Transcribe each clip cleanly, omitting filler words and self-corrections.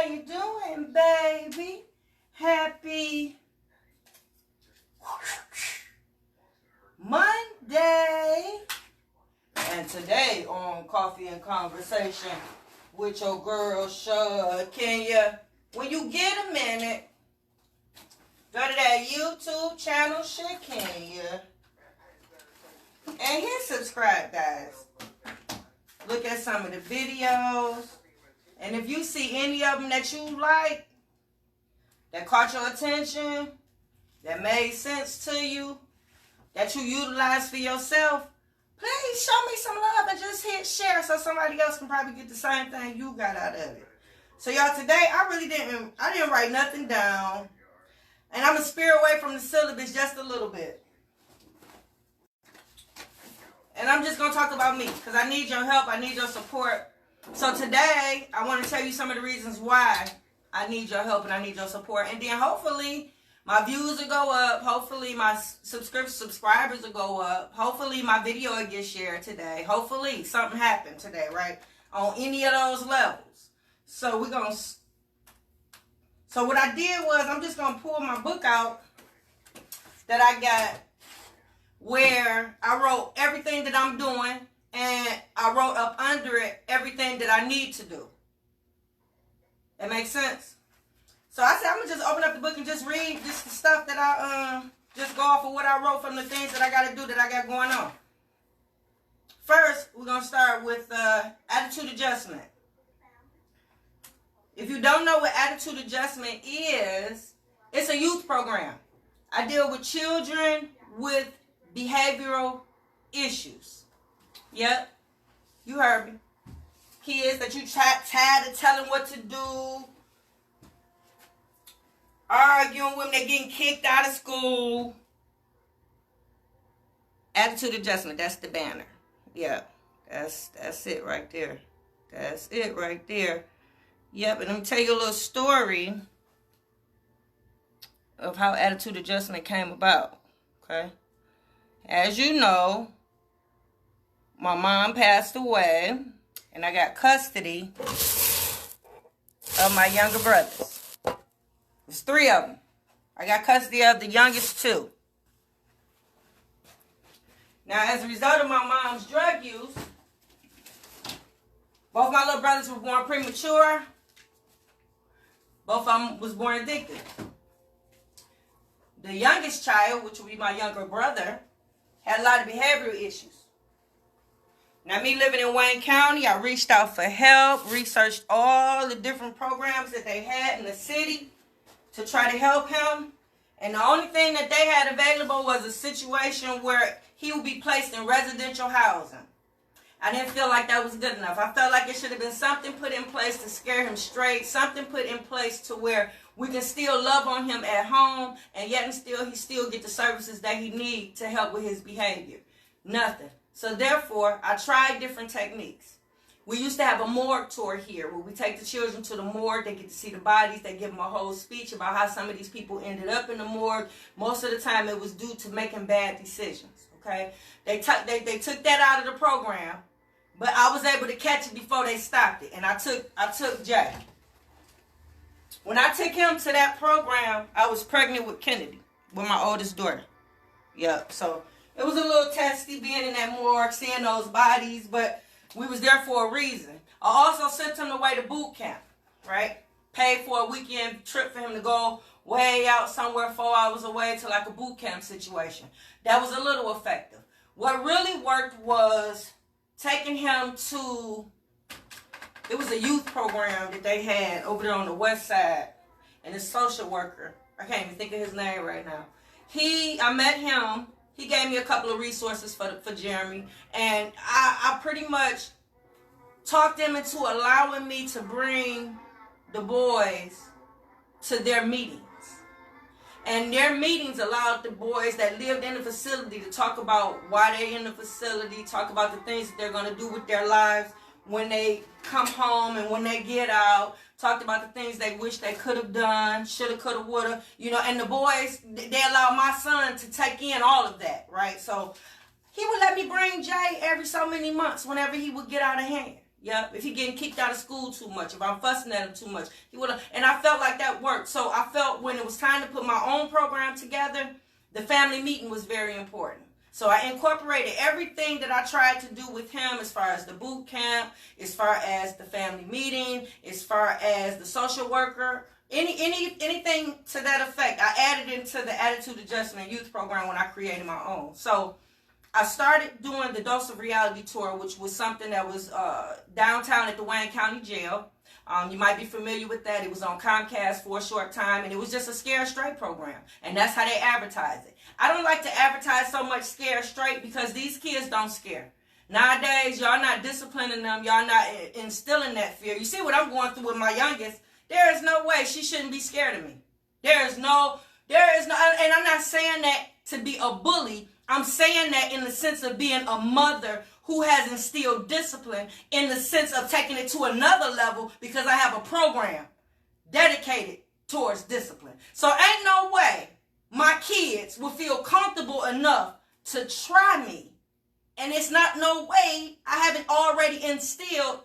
you doing, baby? Happy Monday. And today on Coffee and Conversation with your girl, Shakenya, when you get a minute, go to that YouTube channel, Shakenya, and hit subscribe, guys. Look at some of the videos. And if you see any of them that you like, that caught your attention, that made sense to you, that you utilize for yourself, please show me some love and just hit share so somebody else can probably get the same thing you got out of it. So y'all, today I didn't write nothing down. And I'm going to steer away from the syllabus just a little bit. And I'm just going to talk about me because I need your help. I need your support. So today, I want to tell you some of the reasons why I need your help and I need your support. And then hopefully, my views will go up. Hopefully, my subscribers will go up. Hopefully, my video will get shared today. Hopefully, something happened today, right? On any of those levels. So we're going to... So what I did was, I'm just going to pull my book out that I got where I wrote everything that I'm doing and I wrote up under it everything that I need to do. That makes sense? So I said I'm going to just open up the book and just read just the stuff that I, just go off of what I wrote from the things that I got to do that I got going on. First, we're going to start with attitude adjustment. If you don't know what attitude adjustment is, it's a youth program. I deal with children with behavioral issues. Yep, you heard me. Kids that you tired of telling what to do, arguing with them, they getting kicked out of school. Attitude adjustment, that's the banner. Yeah, that's it right there. That's it right there. Yep, and let me tell you a little story of how attitude adjustment came about, okay? As you know, my mom passed away, and I got custody of my younger brothers. There's 3 of them. I got custody of the youngest 2. Now, as a result of my mom's drug use, both my little brothers were born premature. Both of them was born addicted. The youngest child, which would be my younger brother, had a lot of behavioral issues. Now, me living in Wayne County, I reached out for help, researched all the different programs that they had in the city to try to help him. And the only thing that they had available was a situation where he would be placed in residential housing. I didn't feel like that was good enough. I felt like it should have been something put in place to scare him straight, something put in place to where we can still love on him at home, and yet he still get the services that he needs to help with his behavior. Nothing. So therefore, I tried different techniques. We used to have a morgue tour here where we take the children to the morgue. They get to see the bodies. They give them a whole speech about how some of these people ended up in the morgue. Most of the time, it was due to making bad decisions. Okay, they took that out of the program, but I was able to catch it before they stopped it, and I took Jay. When I took him to that program, I was pregnant with Kennedy, with my oldest daughter. Yep. So it was a little testy being in that morgue, seeing those bodies, but we was there for a reason. I also sent him away to boot camp, right? Paid for a weekend trip for him to go way out somewhere 4 hours away to like a boot camp situation. That was a little effective. What really worked was taking him to, it was a youth program that they had over there on the west side, and his social worker, I can't even think of his name right now. I met him. He gave me a couple of resources for Jeremy, and I pretty much talked him into allowing me to bring the boys to their meetings. And their meetings allowed the boys that lived in the facility to talk about why they're in the facility, talk about the things that they're going to do with their lives when they come home and when they get out, talked about the things they wish they could have done, shoulda, coulda, woulda, and the boys, they allowed my son to take in all of that, right? So he would let me bring Jay every so many months whenever he would get out of hand. Yeah, if he getting kicked out of school too much, if I'm fussing at him too much, he would. And I felt like that worked. So I felt when it was time to put my own program together, the family meeting was very important. So I incorporated everything that I tried to do with him, as far as the boot camp, as far as the family meeting, as far as the social worker, anything to that effect. I added into the Attitude Adjustment Youth Program when I created my own. So I started doing the Dose of Reality tour, which was something that was downtown at the Wayne County Jail. You might be familiar with that. It was on Comcast for a short time, and it was just a scare straight program. And that's how they advertise it. I don't like to advertise so much scare straight because these kids don't scare. Nowadays, y'all not disciplining them. Y'all not instilling that fear. You see what I'm going through with my youngest. There is no way she shouldn't be scared of me. There is no, and I'm not saying that to be a bully. I'm saying that in the sense of being a mother who has instilled discipline, in the sense of taking it to another level, because I have a program dedicated towards discipline. So ain't no way my kids will feel comfortable enough to try me. And it's not no way I haven't already instilled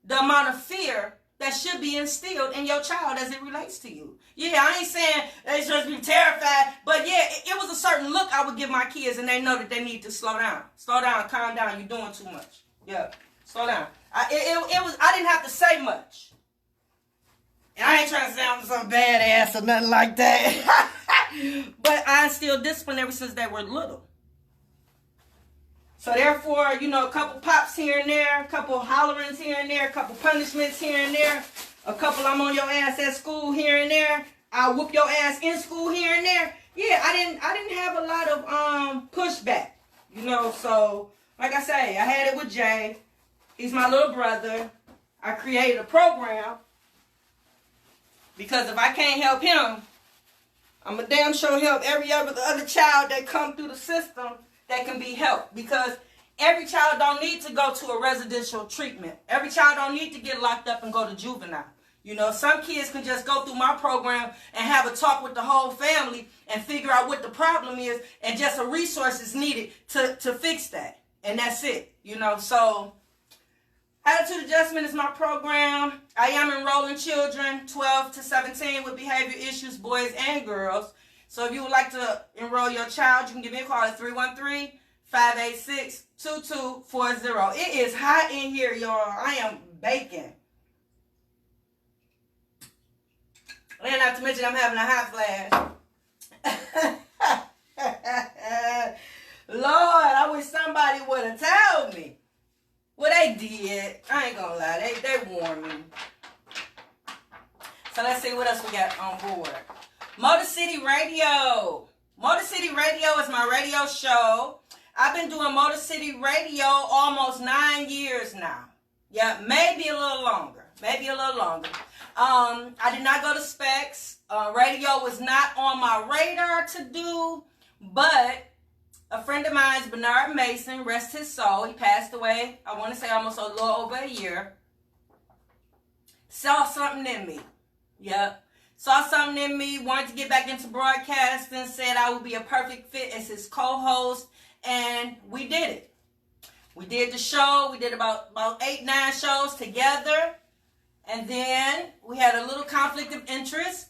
the amount of fear that should be instilled in your child as it relates to you. Yeah, I ain't saying they should be terrified, but yeah, it was a certain look I would give my kids, and they know that they need to slow down. Slow down, calm down, you're doing too much. Yeah, slow down. I didn't have to say much. And I ain't trying to sound some badass or nothing like that. But I instilled discipline ever since they were little. So therefore, a couple pops here and there, a couple hollerings here and there, a couple punishments here and there, a couple I'm on your ass at school here and there, I'll whoop your ass in school here and there. Yeah, I didn't have a lot of pushback, so like I say, I had it with Jay. He's my little brother. I created a program because if I can't help him, I'm a damn sure help every other child that come through the system that can be helped, because every child don't need to go to a residential treatment. Every child don't need to get locked up and go to juvenile. Some kids can just go through my program and have a talk with the whole family and figure out what the problem is, and just a resource is needed to fix that. And that's it, So Attitude Adjustment is my program. I am enrolling children 12 to 17 with behavior issues, boys and girls. So if you would like to enroll your child, you can give me a call at 313-586-2240. It is hot in here, y'all. I am baking. And not to mention I'm having a hot flash. Lord, I wish somebody would have told me. Well, they did. I ain't gonna lie. They warned me. So let's see what else we got on board. Motor City Radio. Motor City Radio is my radio show. I've been doing Motor City Radio almost 9 years now. Yeah, maybe a little longer. I did not go to specs. Radio was not on my radar to do, but a friend of mine, Bernard Mason, rest his soul. He passed away, I want to say almost a little over a year. Saw something in me. Yep. Saw something in me, wanted to get back into broadcasting, said I would be a perfect fit as his co-host, and we did it. We did the show. We did about 8-9 shows together, and then we had a little conflict of interest,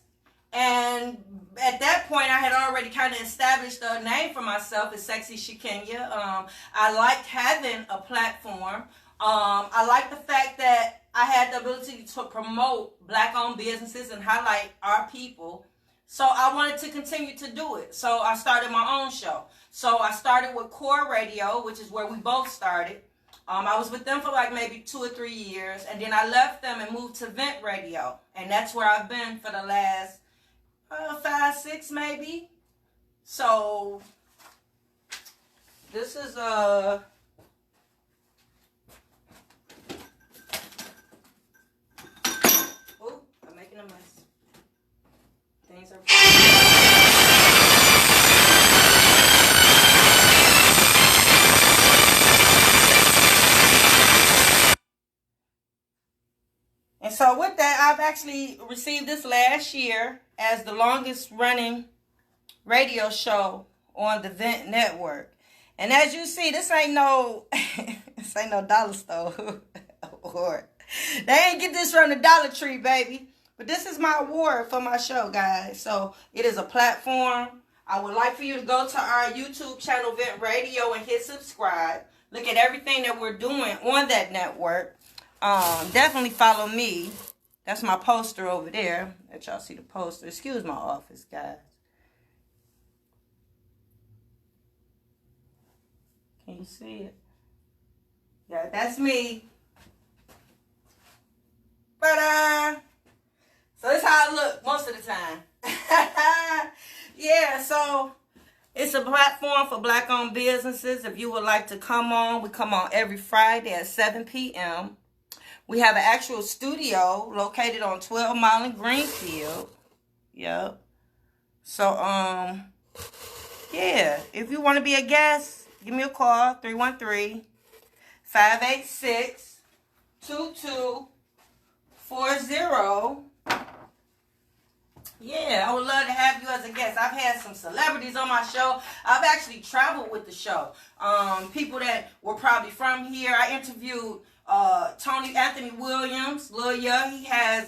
and at that point I had already kind of established a name for myself as Sexy Shakenya. I liked having a platform. I liked the fact that I had the ability to promote Black-owned businesses and highlight our people. So I wanted to continue to do it. So I started my own show. So I started with Core Radio, which is where we both started. I was with them for like maybe 2 or 3 years. And then I left them and moved to Vent Radio. And that's where I've been for the last 5, 6 maybe. So this is a mess. Things are. And so with that, I've actually received this last year as the longest running radio show on the Vent Network. And as you see, this ain't no dollar store. award. They ain't get this from the Dollar Tree, baby. But this is my award for my show, guys. So it is a platform. I would like for you to go to our YouTube channel, Vent Radio, and hit subscribe. Look at everything that we're doing on that network. Definitely follow me. That's my poster over there. Let y'all see the poster. Excuse my office, guys. Can you see it? Yeah, that's me. So this is how I look most of the time. Yeah, so it's a platform for Black-owned businesses. If you would like to come on, we come on every Friday at 7 p.m. We have an actual studio located on 12 Mile in Greenfield. Yep. So, yeah, if you want to be a guest, give me a call, 313-586-2240. Yeah, I would love to have you as a guest. I've had some celebrities on my show. I've actually traveled with the show. People that were probably from here. I interviewed Anthony Williams, Lil Ya. He has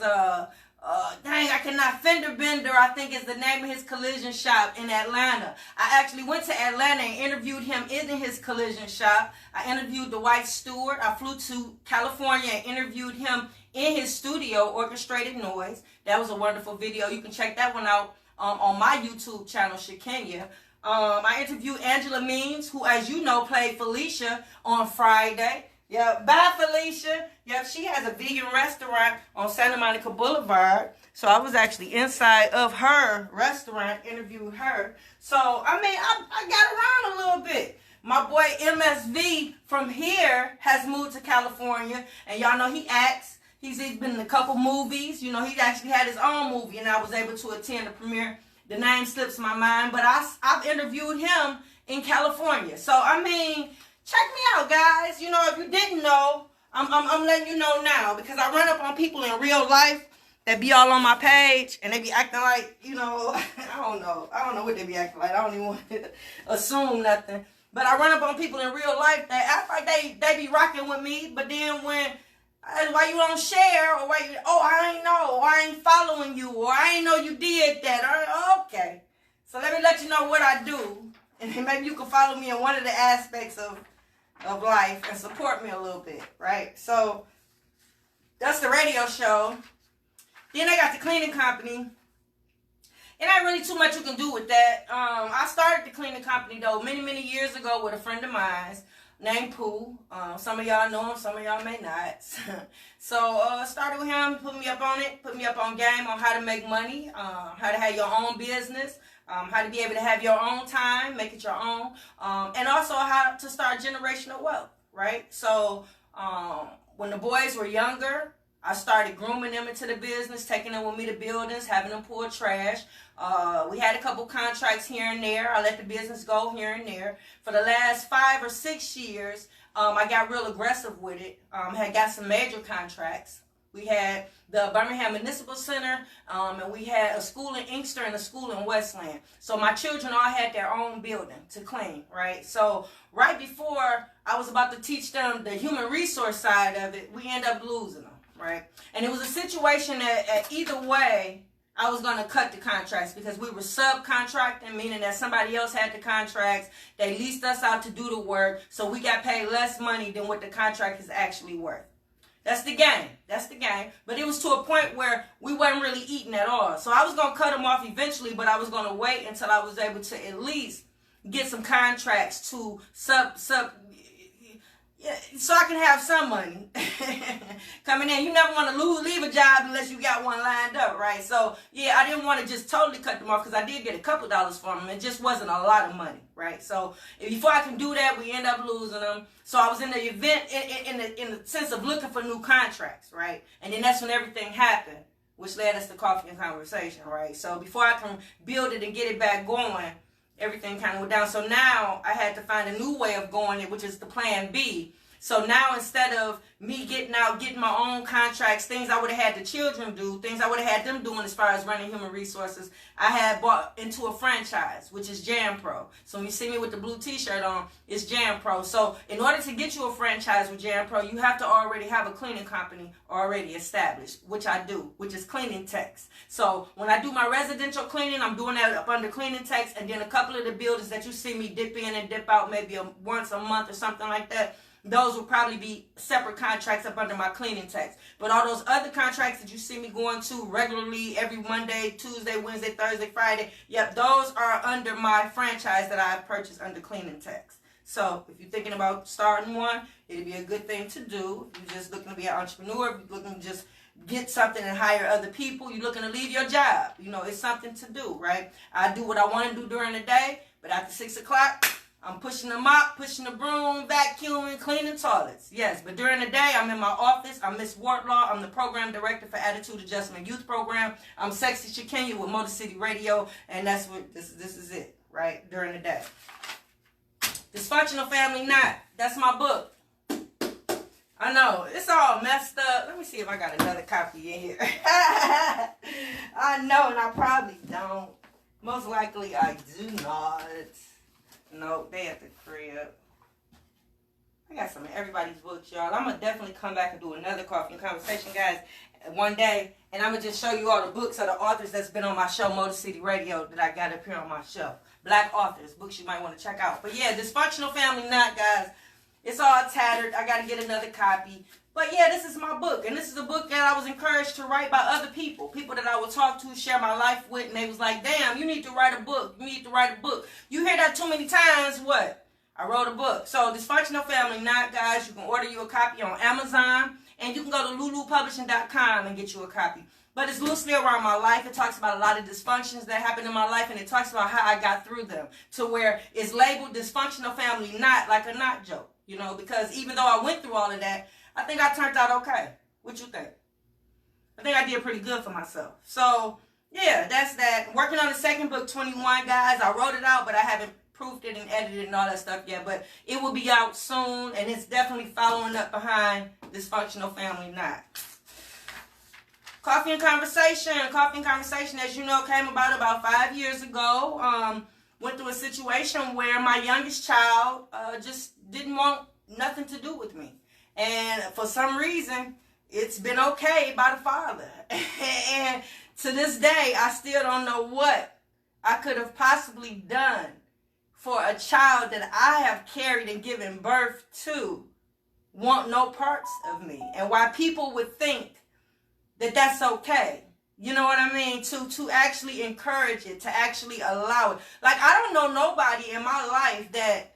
Fender Bender, I think is the name of his collision shop in Atlanta. I actually went to Atlanta and interviewed him in his collision shop. I interviewed Dwight Stewart. I flew to California and interviewed him in his studio, Orchestrated Noise. That was a wonderful video. You can check that one out on my YouTube channel, Shakenya. I interviewed Angela Means, who, as you know, played Felicia on Friday. Yeah, bye, Felicia. Yep, she has a vegan restaurant on Santa Monica Boulevard. So I was actually inside of her restaurant, interviewed her. So, I mean, I got around a little bit. My boy MSV from here has moved to California. And y'all know he acts. He's been in a couple movies. You know, he actually had his own movie, and I was able to attend the premiere. The name slips my mind, but I've interviewed him in California. So, I mean, check me out, guys. You know, if you didn't know, I'm letting you know now, because I run up on people in real life that be all on my page, and they be acting like, you know, I don't know what they be acting like. I don't even want to assume nothing. But I run up on people in real life that act like they be rocking with me, but then when why you don't share, or why you, I ain't know, or I ain't following you, or I ain't know you did that, or okay. So let me let you know what I do, and maybe you can follow me in one of the aspects of life and support me a little bit, right? So that's the radio show. Then I got the cleaning company. It ain't really too much you can do with that. I started the cleaning company, though, many years ago with a friend of mine named Pooh. Some of y'all know him, some of y'all may not. So started with him, put me up on it, put me up on game on how to make money, how to have your own business, how to be able to have your own time, make it your own, and also how to start generational wealth, right? So when the boys were younger, I started grooming them into the business, taking them with me to buildings, having them pull trash. We had a couple contracts here and there. I let the business go here and there. For the last 5 or 6 years, I got real aggressive with it. Had got some major contracts. We had the Birmingham Municipal Center, and we had a school in Inkster and a school in Westland. So my children all had their own building to clean, right? So right before I was about to teach them the human resource side of it, we ended up losing them. Right? And it was a situation that either way, I was going to cut the contracts because we were subcontracting, meaning that somebody else had the contracts. They leased us out to do the work, so we got paid less money than what the contract is actually worth. That's the game. That's the game. But it was to a point where we wasn't really eating at all. So I was going to cut them off eventually, but I was going to wait until I was able to at least get some contracts to so I can have some money coming in. You never want to leave a job unless you got one lined up, right? So, yeah, I didn't want to just totally cut them off because I did get a couple dollars from them. It just wasn't a lot of money, right? So, before I can do that, we end up losing them. So, I was in the event in the sense of looking for new contracts, right? And then that's when everything happened, which led us to Coffee and Conversation, right? So, before I can build it and get it back going, everything kind of went down. So now I had to find a new way of going it, which is the plan B. So now instead of me getting my own contracts, things I would have had the children do, things I would have had them doing as far as running human resources, I had bought into a franchise, which is Jam Pro. So when you see me with the blue t-shirt on, it's Jam Pro. So in order to get you a franchise with Jam Pro, you have to already have a cleaning company already established, which I do, which is Cleaning Techs. So when I do my residential cleaning, I'm doing that up under Cleaning Techs, and then a couple of the buildings that you see me dip in and dip out maybe once a month or something like that, those will probably be separate contracts up under my Cleaning Techs. But all those other contracts that you see me going to regularly every Monday, Tuesday, Wednesday, Thursday, Friday, yep, those are under my franchise that I purchased under Cleaning Techs. So if you're thinking about starting one, it'd be a good thing to do. If you're just looking to be an entrepreneur, if you're looking to just get something and hire other people, you're looking to leave your job. You know, it's something to do, right? I do what I want to do during the day, but after 6 o'clock, I'm pushing the mop, pushing the broom, vacuuming, cleaning toilets. Yes, but during the day, I'm in my office. I'm Miss Wardlaw. I'm the program director for Attitude Adjustment Youth Program. I'm Sexy Shakenya with Motor City Radio, and that's what this is it, right? During the day. Dysfunctional Family Knot. That's my book. I know, it's all messed up. Let me see if I got another copy in here. I know, and I probably don't. Most likely I do not. No, they at the crib. I got some of everybody's books, y'all. I'm going to definitely come back and do another coffee and conversation, guys, one day. And I'm going to just show you all the books of the authors that's been on my show, Motor City Radio, that I got up here on my shelf. Black authors, books you might want to check out. But yeah, Dysfunctional Family Knot, guys. It's all tattered. I got to get another copy. But yeah, this is my book. And this is a book that I was encouraged to write by other people. People that I would talk to, share my life with. And they was like, damn, you need to write a book. You need to write a book. You hear that too many times, what? I wrote a book. So Dysfunctional Family Knot, guys. You can order you a copy on Amazon. And you can go to lulupublishing.com and get you a copy. But it's loosely around my life. It talks about a lot of dysfunctions that happened in my life. And it talks about how I got through them. To where it's labeled Dysfunctional Family Knot, like a knot joke. You know, because even though I went through all of that, I think I turned out okay. What you think? I think I did pretty good for myself. So, yeah, that's that. Working on the second book, 21, guys. I wrote it out, but I haven't proofed it and edited it and all that stuff yet. But it will be out soon, and it's definitely following up behind Dysfunctional Family Knot. Coffee and Conversation. Coffee and Conversation, as you know, came about 5 years ago. Went through a situation where my youngest child just didn't want nothing to do with me. And for some reason, it's been okay by the father. And to this day, I still don't know what I could have possibly done for a child that I have carried and given birth to want no parts of me. And why people would think that that's okay. You know what I mean? To actually encourage it, to actually allow it. Like, I don't know nobody in my life that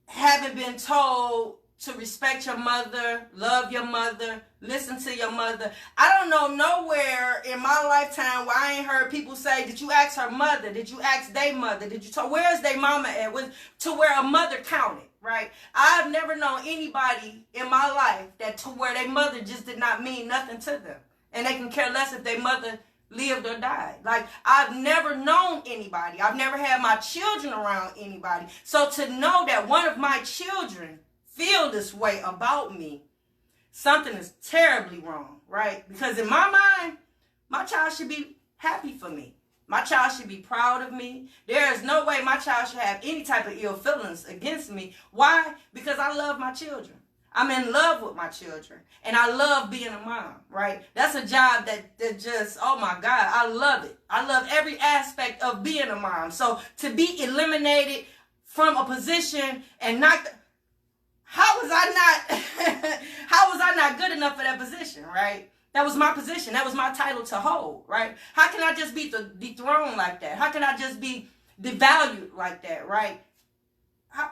haven't been told to respect your mother, love your mother, listen to your mother. I don't know nowhere in my lifetime where I ain't heard people say, did you ask her mother? Did you ask their mother? Did you talk? Where's their mama at? To where a mother counted, right? I've never known anybody in my life that to where their mother just did not mean nothing to them. And they can care less if their mother lived or died. Like, I've never known anybody. I've never had my children around anybody. So to know that one of my children feel this way about me, something is terribly wrong, right? Because in my mind, my child should be happy for me. My child should be proud of me. There is no way my child should have any type of ill feelings against me. Why? Because I love my children. I'm in love with my children. And I love being a mom, right? That's a job that just, oh my God, I love it. I love every aspect of being a mom. So to be eliminated from a position and not... How was I not good enough for that position, right? That was my position. That was my title to hold, right? How can I just be dethroned like that? How can I just be devalued like that, right? How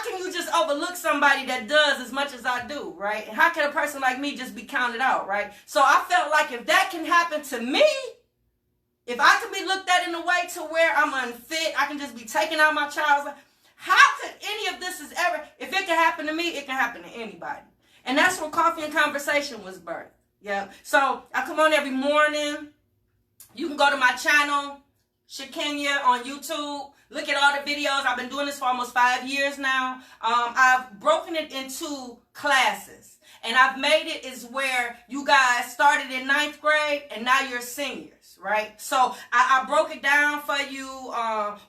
can you just overlook somebody that does as much as I do, right? And how can a person like me just be counted out, right? So I felt like if that can happen to me, if I can be looked at in a way to where I'm unfit, I can just be taking out my child's life. How could any of this if it can happen to me, it can happen to anybody. And that's where Coffee and Conversation was birthed. Yeah. So I come on every morning. You can go to my channel, Shakenya on YouTube. Look at all the videos. I've been doing this for almost 5 years now. I've broken it into classes. And I've made it is where you guys started in 9th grade and now you're seniors, right? So I broke it down for you.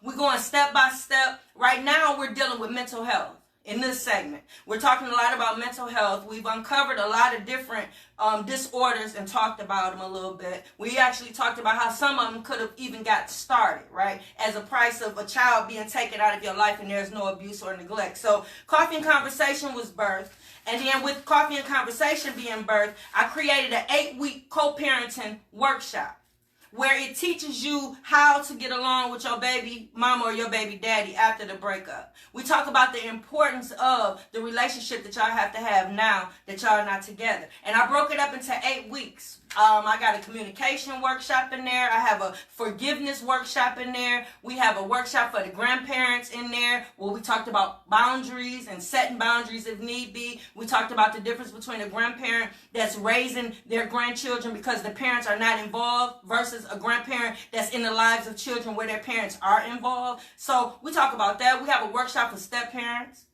We're going step by step. Right now we're dealing with mental health. In this segment, we're talking a lot about mental health. We've uncovered a lot of different disorders and talked about them a little bit. We actually talked about how some of them could have even got started, right, as a price of a child being taken out of your life and there's no abuse or neglect. So Coffee and Conversation was birthed. And then with Coffee and Conversation being birthed, I created an 8-week co-parenting workshop where it teaches you how to get along with your baby mama or your baby daddy after the breakup. We talk about the importance of the relationship that y'all have to have now that y'all are not together. And I broke it up into 8 weeks. I got a communication workshop in there. I have a forgiveness workshop in there. We have a workshop for the grandparents in there where we talked about boundaries and setting boundaries if need be. We talked about the difference between a grandparent that's raising their grandchildren because the parents are not involved versus a grandparent that's in the lives of children where their parents are involved. So we talk about that. We have a workshop for step parents.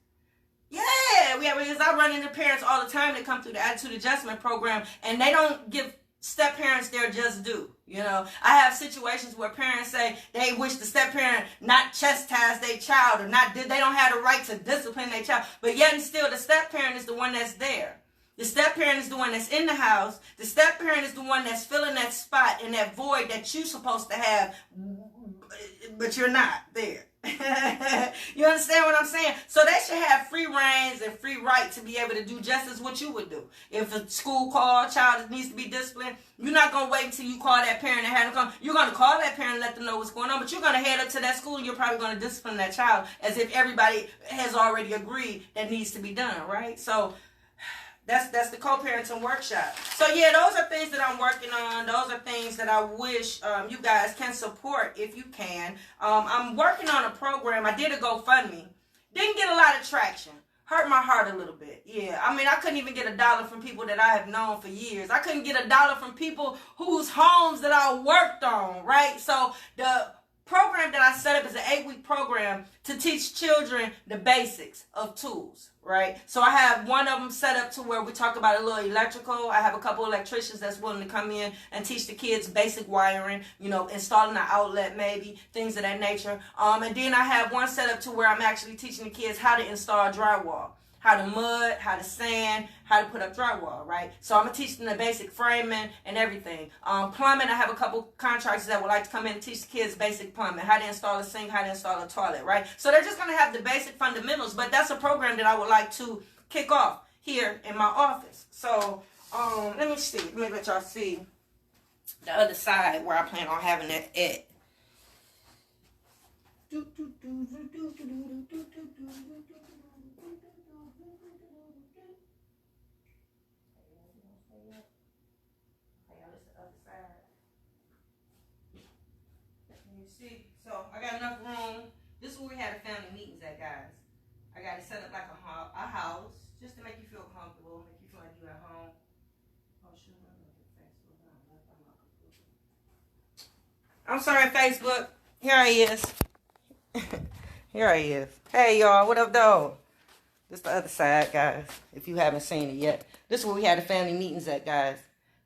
Yeah, because I run into parents all the time that come through the attitude adjustment program and they don't give step parents their just due. You know, I have situations where parents say they wish the step parent not chastise their child or they don't have the right to discipline their child, but yet and still the step parent is the one that's there. The step parent is the one that's in the house. The step parent is the one that's filling that spot and that void that you're supposed to have, but you're not there. You understand what I'm saying? So they should have free reigns and free right to be able to do just as what you would do. If a school call, child needs to be disciplined, you're not going to wait until you call that parent and have them come. You're going to call that parent and let them know what's going on, but you're going to head up to that school and you're probably going to discipline that child as if everybody has already agreed that needs to be done, right? So that's the co-parenting workshop. So yeah, those are things that I'm working on. Those are things that I wish you guys can support if you can. I'm working on a program. I did a GoFundMe. Didn't get a lot of traction. Hurt my heart a little bit. Yeah, I mean, I couldn't even get $1 from people that I have known for years. I couldn't get $1 from people whose homes that I worked on, right? So the program that I set up is an 8-week program to teach children the basics of tools, right? So I have one of them set up to where we talk about a little electrical. I have a couple electricians that's willing to come in and teach the kids basic wiring, you know, installing an outlet maybe, things of that nature. And then I have one set up to where I'm actually teaching the kids how to install drywall. How to mud, how to sand, how to put up drywall, right? So I'm going to teach them the basic framing and everything. Plumbing, I have a couple contractors that would like to come in and teach the kids basic plumbing, how to install a sink, how to install a toilet, right? So they're just going to have the basic fundamentals, but that's a program that I would like to kick off here in my office. So let me see. Let me let y'all see the other side where I plan on having that at. See, so I got enough room. This is where we had the family meetings at, guys. I got it set up like a house, just to make you feel comfortable, make you feel like you're at home. Oh, shoot, I'm sorry, Facebook. Here he is. Here he is. Hey, y'all. What up, though? This is the other side, guys, if you haven't seen it yet. This is where we had the family meetings at, guys.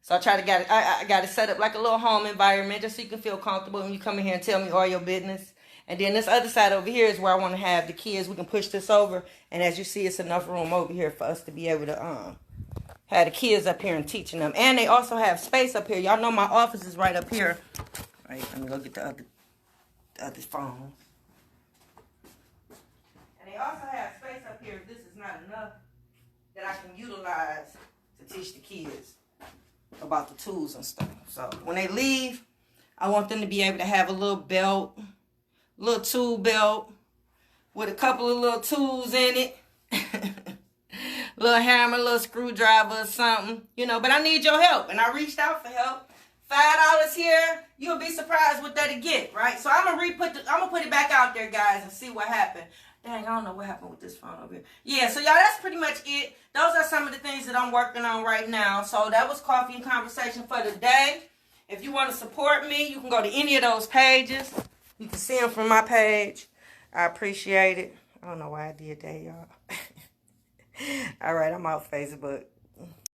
So I got it set up like a little home environment just so you can feel comfortable when you come in here and tell me all your business. And then this other side over here is where I want to have the kids. We can push this over. And as you see, it's enough room over here for us to be able to have the kids up here and teaching them. And they also have space up here. Y'all know my office is right up here. All right, let me go get the other phone. And they also have space up here if this is not enough that I can utilize to teach the kids about the tools and stuff. So when they leave, I want them to be able to have a little belt, little tool belt with a couple of little tools in it. Little hammer, little screwdriver or something, you know, but I need your help. And I reached out for help. $5 here, you'll be surprised what that'll get, right? So I'm gonna put it back out there, guys, and see what happened. Dang, I don't know what happened with this phone over here. Yeah, so y'all, that's pretty much it. Those are some of the things that I'm working on right now. So that was Coffee and Conversation for today. If you want to support me, you can go to any of those pages. You can see them from my page. I appreciate it. I don't know why I did that, y'all. All right, I'm off Facebook.